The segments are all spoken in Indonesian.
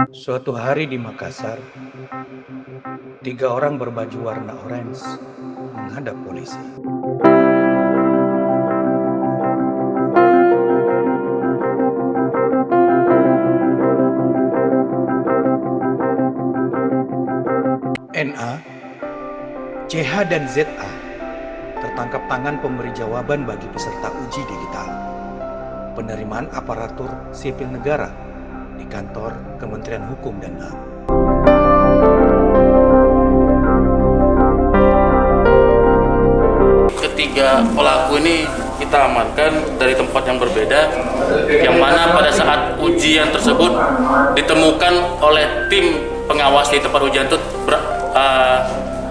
Suatu hari di Makassar, 3 orang berbaju warna orange menghadap polisi. NA, CH dan ZA tertangkap tangan pemberi jawaban bagi peserta uji digital penerimaan aparatur sipil negara di kantor Kementerian Hukum dan HAM. Ketiga pelaku ini kita amankan dari tempat yang berbeda, yang mana pada saat ujian tersebut ditemukan oleh tim pengawas di tempat ujian itu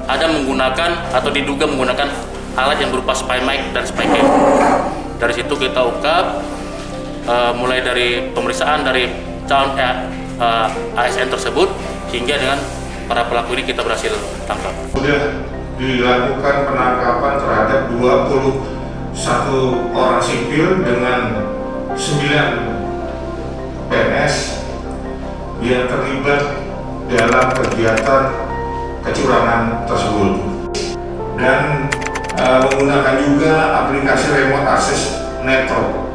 ada menggunakan atau diduga menggunakan alat yang berupa spy mic dan spy cam. Dari situ kita ungkap mulai dari pemeriksaan dari calon ASN tersebut hingga dengan para pelaku ini kita berhasil tangkap. Sudah dilakukan penangkapan terhadap 21 orang sipil dengan 9 PNS yang terlibat dalam kegiatan kecurangan tersebut, dan menggunakan juga aplikasi remote access network.